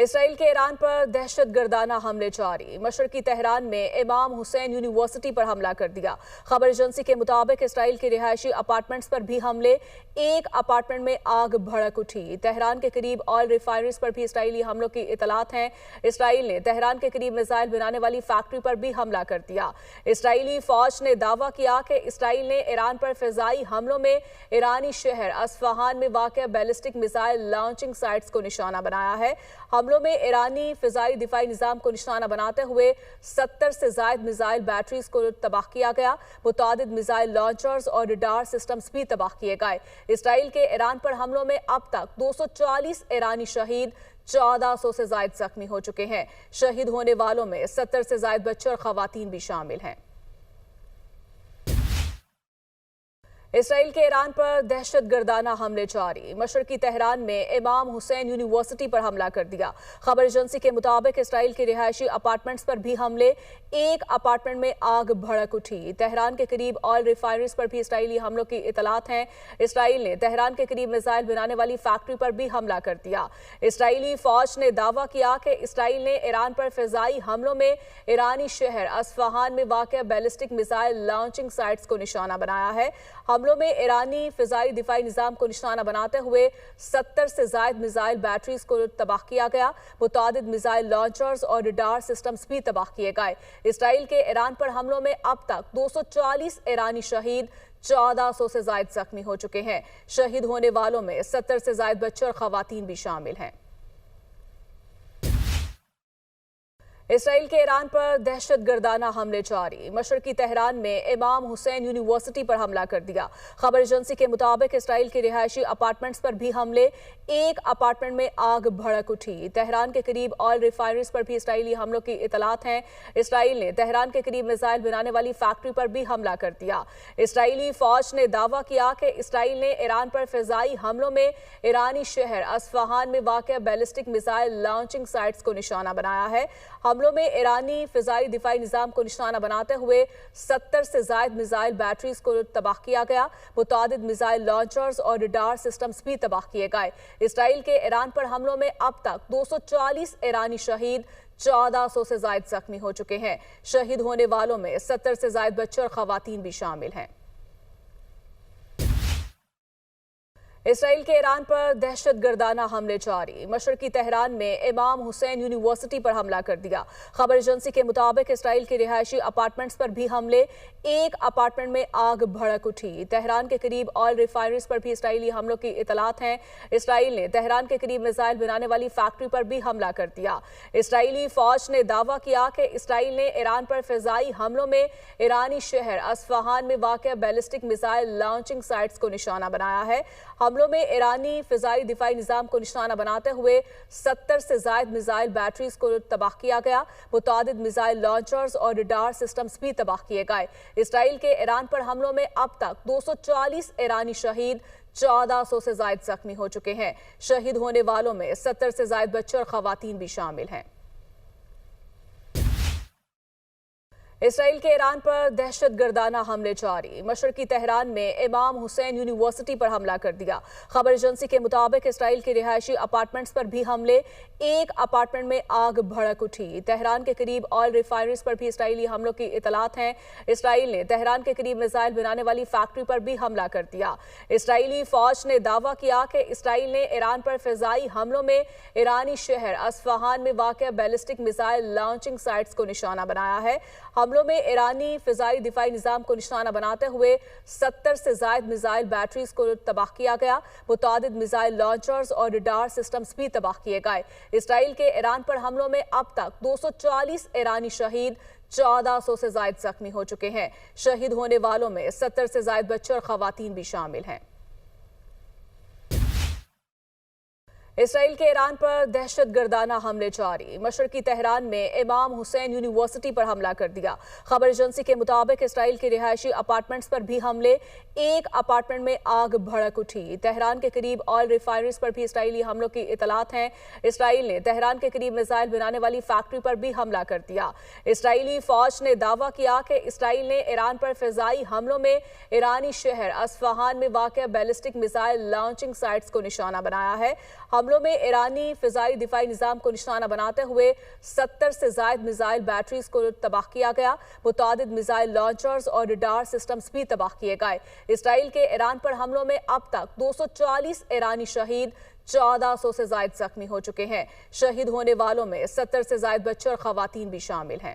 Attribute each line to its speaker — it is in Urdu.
Speaker 1: اسرائیل کے ایران پر دہشت گردانہ حملے جاری۔ مشرقی تہران میں امام حسین یونیورسٹی پر حملہ کر دیا۔ خبر ایجنسی کے مطابق اسرائیل کے رہائشی اپارٹمنٹس پر بھی حملے، ایک اپارٹمنٹ میں آگ بھڑک اٹھی۔ تہران کے قریب آئل ریفائنریز پر بھی اسرائیلی حملوں کی اطلاعات ہیں۔ اسرائیل نے تہران کے قریب میزائل بنانے والی فیکٹری پر بھی حملہ کر دیا۔ اسرائیلی فوج نے دعویٰ کیا کہ اسرائیل نے ایران پر فضائی حملوں میں ایرانی شہر اصفہان میں واقع بیلسٹک میزائل لانچنگ سائٹس کو نشانہ بنایا ہے۔ حملوں میں ایرانی فضائی دفاعی نظام کو نشانہ بناتے ہوئے 70 سے زائد میزائل بیٹریز کو تباہ کیا گیا۔ متعدد میزائل لانچرز اور ریڈار سسٹمز بھی تباہ کیے گئے۔ اسرائیل کے ایران پر حملوں میں اب تک 240 ایرانی شہید، 1400 سے زائد زخمی ہو چکے ہیں۔ شہید ہونے والوں میں 70 سے زائد بچے اور خواتین بھی شامل ہیں۔ اسرائیل کے ایران پر دہشت گردانہ حملے جاری۔ مشرقی تہران میں امام حسین یونیورسٹی پر حملہ کر دیا۔ خبر ایجنسی کے مطابق اسرائیل کے رہائشی اپارٹمنٹس پر بھی حملے، ایک اپارٹمنٹ میں آگ بھڑک اٹھی۔ تہران کے قریب آئل ریفائنریز پر بھی اسرائیلی حملوں کی اطلاعات ہیں۔ اسرائیل نے تہران کے قریب میزائل بنانے والی فیکٹری پر بھی حملہ کر دیا۔ اسرائیلی فوج نے دعویٰ کیا کہ اسرائیل نے ایران پر فضائی حملوں میں ایرانی شہر اصفہان میں واقع بیلسٹک میزائل لانچنگ سائٹس کو نشانہ بنایا ہے۔ حملوں میں ایرانی فضائی دفاعی نظام کو نشانہ بناتے ہوئے 70 سے زائد میزائل بیٹریز کو تباہ کیا گیا۔ متعدد میزائل لانچرز اور ریڈار سسٹمز بھی تباہ کیے گئے۔ اسرائیل کے ایران پر حملوں میں اب تک 240 ایرانی شہید، 1400 سے زائد زخمی ہو چکے ہیں۔ شہید ہونے والوں میں 70 سے زائد بچے اور خواتین بھی شامل ہیں۔ اسرائیل کے ایران پر دہشت گردانہ حملے جاری۔ مشرقی تہران میں امام حسین یونیورسٹی پر حملہ کر دیا۔ خبر ایجنسی کے مطابق اسرائیل کے رہائشی اپارٹمنٹس پر بھی حملے، ایک اپارٹمنٹ میں آگ بھڑک اٹھی۔ تہران کے قریب آئل ریفائنریز پر بھی اسرائیلی حملوں کی اطلاعات ہیں۔ اسرائیل نے تہران کے قریب میزائل بنانے والی فیکٹری پر بھی حملہ کر دیا۔ اسرائیلی فوج نے دعویٰ کیا کہ اسرائیل نے ایران پر فضائی حملوں میں ایرانی شہر اصفہان میں واقع بیلسٹک میزائل لانچنگ سائٹس کو نشانہ بنایا ہے۔ حملوں میں ایرانی فضائی دفاعی نظام کو نشانہ بناتے ہوئے 70 سے زائد میزائل بیٹریز کو تباہ کیا گیا۔ متعدد میزائل لانچرز اور ریڈار سسٹمز بھی تباہ کیے گئے۔ اسرائیل کے ایران پر حملوں میں اب تک 240 ایرانی شہید، 1400 سے زائد زخمی ہو چکے ہیں۔ شہید ہونے والوں میں 70 سے زائد بچے اور خواتین بھی شامل ہیں۔ اسرائیل کے ایران پر دہشت گردانہ حملے جاری۔ مشرقی تہران میں امام حسین یونیورسٹی پر حملہ کر دیا۔ خبر ایجنسی کے مطابق اسرائیل کے رہائشی اپارٹمنٹس پر بھی حملے، ایک اپارٹمنٹ میں آگ بھڑک اٹھی۔ تہران کے قریب آئل ریفائنریز پر بھی اسرائیلی حملوں کی اطلاعات ہیں۔ اسرائیل نے تہران کے قریب میزائل بنانے والی فیکٹری پر بھی حملہ کر دیا۔ اسرائیلی فوج نے دعویٰ کیا کہ اسرائیل نے ایران پر فضائی حملوں میں ایرانی شہر اصفہان میں واقع بیلسٹک میزائل لانچنگ سائٹس کو نشانہ بنایا ہے۔ حملوں میں ایرانی فضائی دفاعی نظام کو نشانہ بناتے ہوئے 70 سے زائد میزائل بیٹریز کو تباہ کیا گیا۔ متعدد میزائل لانچرز اور ریڈار سسٹمز بھی تباہ کیے گئے۔ اسرائیل کے ایران پر حملوں میں اب تک 240 ایرانی شہید، 1400 سے زائد زخمی ہو چکے ہیں۔ شہید ہونے والوں میں 70 سے زائد بچے اور خواتین بھی شامل ہیں۔ اسرائیل کے ایران پر دہشت گردانہ حملے جاری۔ مشرقی تہران میں امام حسین یونیورسٹی پر حملہ کر دیا۔ خبر ایجنسی کے مطابق اسرائیل کے رہائشی اپارٹمنٹس پر بھی حملے، ایک اپارٹمنٹ میں آگ بھڑک اٹھی۔ تہران کے قریب آئل ریفائنریز پر بھی اسرائیلی حملوں کی اطلاعات ہیں۔ اسرائیل نے تہران کے قریب میزائل بنانے والی فیکٹری پر بھی حملہ کر دیا۔ اسرائیلی فوج نے دعویٰ کیا کہ اسرائیل نے ایران پر فضائی حملوں میں ایرانی شہر اصفہان میں واقع بیلسٹک میزائل لانچنگ سائٹس کو نشانہ بنایا ہے۔ حملوں میں ایرانی فضائی دفاعی نظام کو نشانہ بناتے ہوئے 70 سے زائد میزائل بیٹریز کو تباہ کیا گیا۔ متعدد میزائل لانچرز اور ریڈار سسٹمز بھی تباہ کیے گئے۔ اسرائیل کے ایران پر حملوں میں اب تک 240 ایرانی شہید، 1400 سے زائد زخمی ہو چکے ہیں۔ شہید ہونے والوں میں 70 سے زائد بچے اور خواتین بھی شامل ہیں۔ اسرائیل کے ایران پر دہشت گردانہ حملے جاری۔ مشرقی تہران میں امام حسین یونیورسٹی پر حملہ کر دیا۔ خبر ایجنسی کے مطابق اسرائیل کے رہائشی اپارٹمنٹس پر بھی حملے، ایک اپارٹمنٹ میں آگ بھڑک اٹھی۔ تہران کے قریب آئل ریفائنریز پر بھی اسرائیلی حملوں کی اطلاعات ہیں۔ اسرائیل نے تہران کے قریب میزائل بنانے والی فیکٹری پر بھی حملہ کر دیا۔ اسرائیلی فوج نے دعویٰ کیا کہ اسرائیل نے ایران پر فضائی حملوں میں ایرانی شہر اصفہان میں واقع بیلسٹک میزائل لانچنگ سائٹس کو نشانہ بنایا ہے۔ حملوں حملوں میں ایرانی فضائی دفاعی نظام کو نشانہ بناتے ہوئے 70 سے زائد میزائل بیٹریز کو تباہ کیا گیا۔ متعدد میزائل لانچرز اور ریڈار سسٹمز بھی تباہ کیے گئے۔ اسرائیل کے ایران پر حملوں میں اب تک 240 ایرانی شہید، 1400 سے زائد زخمی ہو چکے ہیں۔ شہید ہونے والوں میں 70 سے زائد بچے اور خواتین بھی شامل ہیں۔